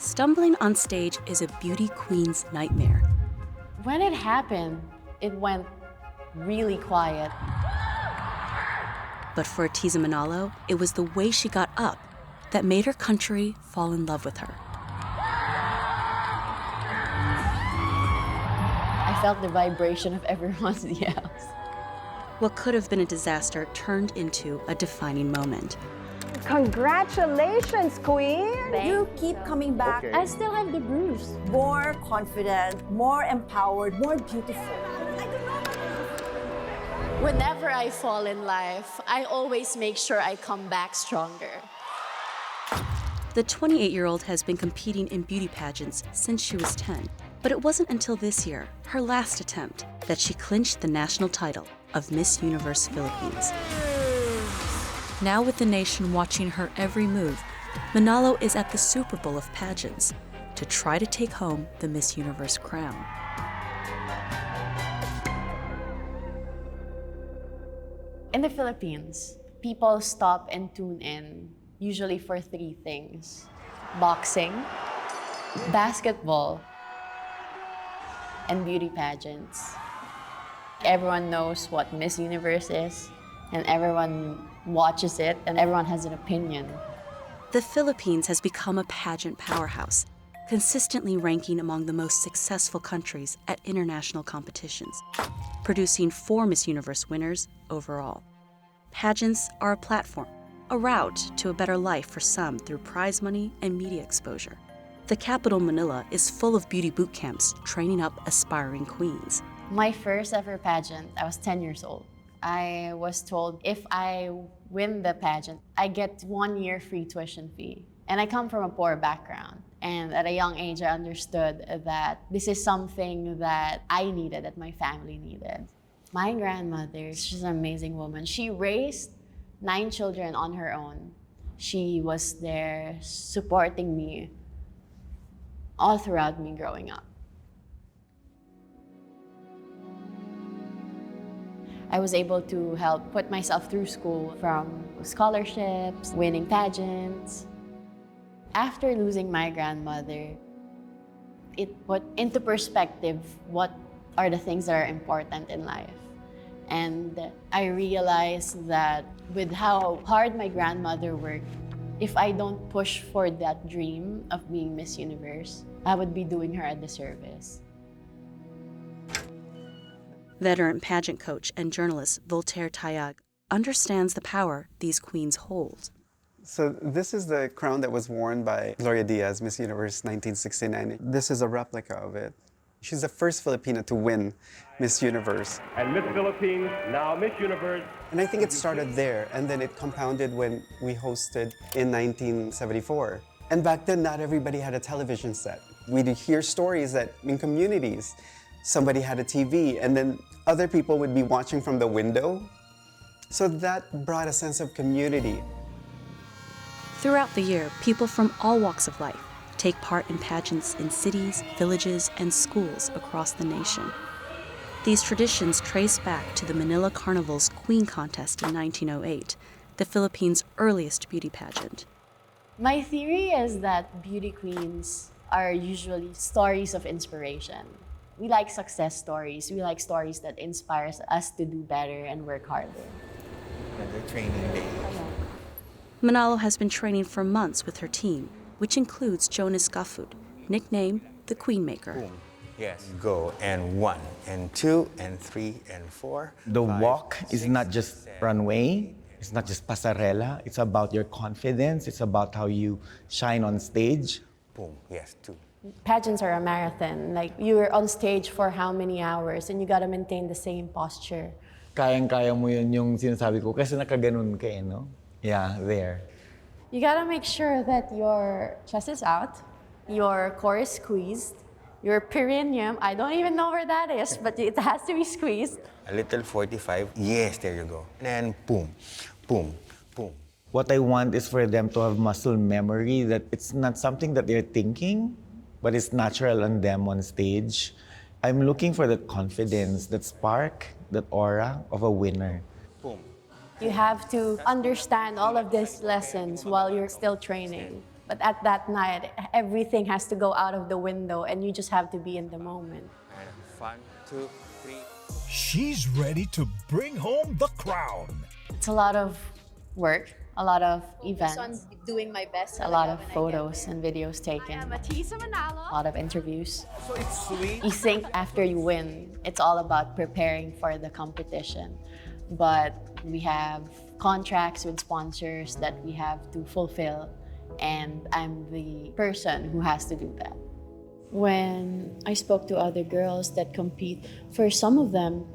Stumbling on stage is a beauty queen's nightmare. When it happened, it went really quiet. But for Atiza Manalo, it was the way she got up that made her country fall in love with her. I felt the vibration of everyone's yells. What could have been a disaster turned into a defining moment. Congratulations, Queen! You keep coming back. I still have the bruise. More confident, more empowered, more beautiful. Whenever I fall in life, I always make sure I come back stronger. The 28-year-old has been competing in beauty pageants since she was 10. But it wasn't until this year, her last attempt, that she clinched the national title of Miss Universe Philippines. Now with the nation watching her every move, Manalo is at the Super Bowl of pageants to try to take home the Miss Universe crown. In the Philippines, people stop and tune in, usually for 3 things: boxing, basketball, and beauty pageants. Everyone knows what Miss Universe is, and everyone watches it, and everyone has an opinion. The Philippines has become a pageant powerhouse, consistently ranking among the most successful countries at international competitions, producing 4 Miss Universe winners overall. Pageants are a platform, a route to a better life for some through prize money and media exposure. The capital, Manila, is full of beauty boot camps training up aspiring queens. My first ever pageant, I was 10 years old. I was told if I win the pageant, I get 1 year free tuition fee. And I come from a poor background. And at a young age, I understood that this is something that I needed, that my family needed. My grandmother, she's an amazing woman. She raised 9 children on her own. She was there supporting me all throughout me growing up. I was able to help put myself through school, from scholarships, winning pageants. After losing my grandmother, it put into perspective what are the things that are important in life. And I realized that with how hard my grandmother worked, if I don't push for that dream of being Miss Universe, I would be doing her a disservice. Veteran pageant coach and journalist Voltaire Tayag understands the power these queens hold. So this is the crown that was worn by Gloria Diaz, Miss Universe 1969. This is a replica of it. She's the first Filipina to win Miss Universe. And Miss Philippines, now Miss Universe. And I think it started there, and then it compounded when we hosted in 1974. And back then, not everybody had a television set. We'd hear stories that in communities, somebody had a TV, and then other people would be watching from the window. So that brought a sense of community. Throughout the year, people from all walks of life take part in pageants in cities, villages, and schools across the nation. These traditions trace back to the Manila Carnival's Queen Contest in 1908, the Philippines' earliest beauty pageant. My theory is that beauty queens are usually stories of inspiration. We like success stories. We like stories that inspires us to do better and work harder. Another training day. Manalo has been training for months with her team, which includes Jonas Gafud, nicknamed the Queenmaker. Boom. Yes. Go. And 1, and 2, and 3, and 4. The 5, walk is 6, not just 7. runway. It's not just pasarela. It's about your confidence. It's about how you shine on stage. Boom. Yes. 2. Pageants are a marathon. Like, you're on stage for how many hours and you gotta maintain the same posture. Kayang-kaya mo yun yung sinasabi ko kasi nakaganon ka eh, no? Yeah, there. You gotta make sure that your chest is out, your core is squeezed, your perineum, I don't even know where that is, but it has to be squeezed. A little 45. Yes, there you go. And then boom, boom, boom. What I want is for them to have muscle memory, that it's not something that they're thinking, but it's natural on them on stage. I'm looking for that confidence, that spark, that aura of a winner. You have to understand all of these lessons while you're still training. But at that night, everything has to go out of the window and you just have to be in the moment. 1, 2, 3. She's ready to bring home the crown. It's a lot of work, a lot of events, on doing my best. a lot of photos and videos taken, a lot of interviews. So it's sweet. You think after you win, it's all about preparing for the competition. But we have contracts with sponsors that we have to fulfill, and I'm the person who has to do that. When I spoke to other girls that compete, for some of them,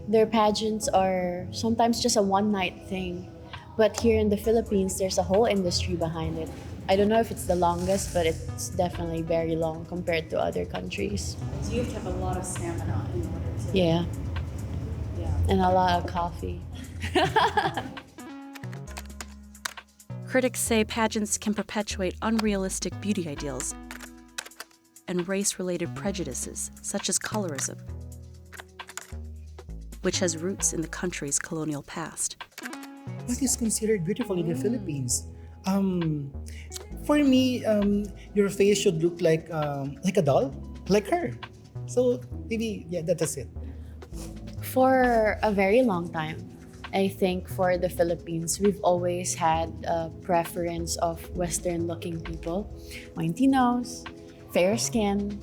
their pageants are sometimes just a one-night thing. But here in the Philippines, there's a whole industry behind it. I don't know if it's the longest, but it's definitely very long compared to other countries. So you have to have a lot of stamina in order to... Yeah. Yeah. And a lot of coffee. Critics say pageants can perpetuate unrealistic beauty ideals and race-related prejudices, such as colorism, which has roots in the country's colonial past. What is considered beautiful in the Philippines? For me, your face should look like a doll, like her. So maybe, yeah, that's it. For a very long time, I think for the Philippines, we've always had a preference of Western-looking people, pointy nose, fair skin.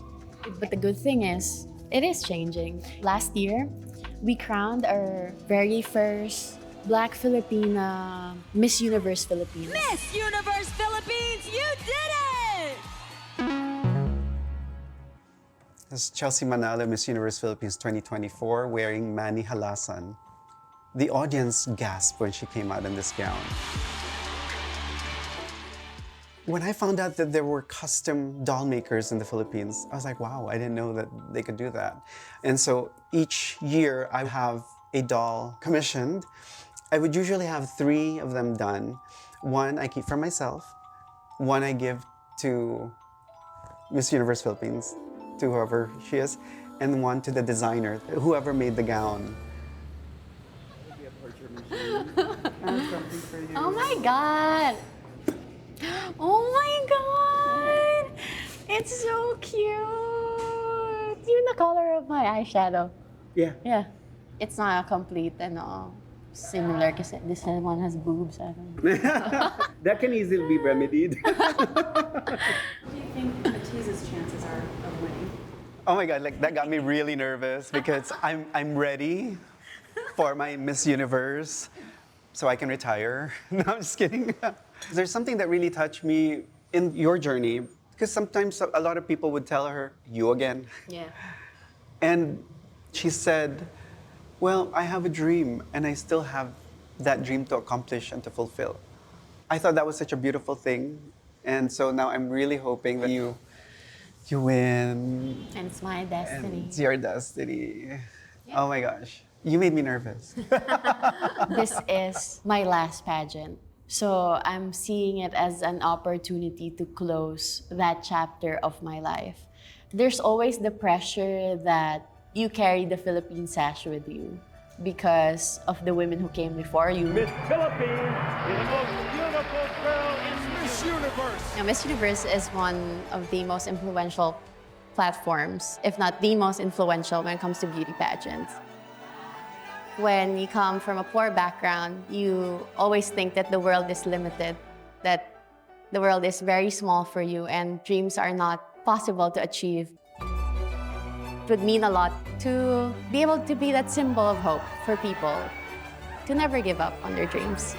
But the good thing is, it is changing. Last year, we crowned our very first Black Filipina Miss Universe Philippines. Miss Universe Philippines, you did it! This is Chelsea Manalo, Miss Universe Philippines 2024, wearing Manny Halasan. The audience gasped when she came out in this gown. When I found out that there were custom doll makers in the Philippines, I was like, wow, I didn't know that they could do that. And so each year I have a doll commissioned. I would usually have 3 of them done. 1 I keep for myself, 1 I give to Miss Universe Philippines, to whoever she is, and 1 to the designer, whoever made the gown. Oh my God! Oh my God! It's so cute! Even the color of my eyeshadow. Yeah. Yeah. It's not a complete and similar because this one has boobs. I don't know. That can easily be remedied. What do you think Atiz's chances are of winning? Oh my God, like that got me really nervous because I'm ready for my Miss Universe so I can retire. No, I'm just kidding. There's something that really touched me in your journey because sometimes a lot of people would tell her, "You again?" Yeah. And she said, well, I have a dream and I still have that dream to accomplish and to fulfill. I thought that was such a beautiful thing. And so now I'm really hoping that you win. And it's my destiny. And it's your destiny. Yeah. Oh my gosh. You made me nervous. This is my last pageant. So I'm seeing it as an opportunity to close that chapter of my life. There's always the pressure that you carry the Philippine sash with you because of the women who came before you. Miss Philippines is the most beautiful girl in Miss Universe. Now, Miss Universe is one of the most influential platforms, if not the most influential when it comes to beauty pageants. When you come from a poor background, you always think that the world is limited, that the world is very small for you and dreams are not possible to achieve. It would mean a lot to be able to be that symbol of hope for people to never give up on their dreams.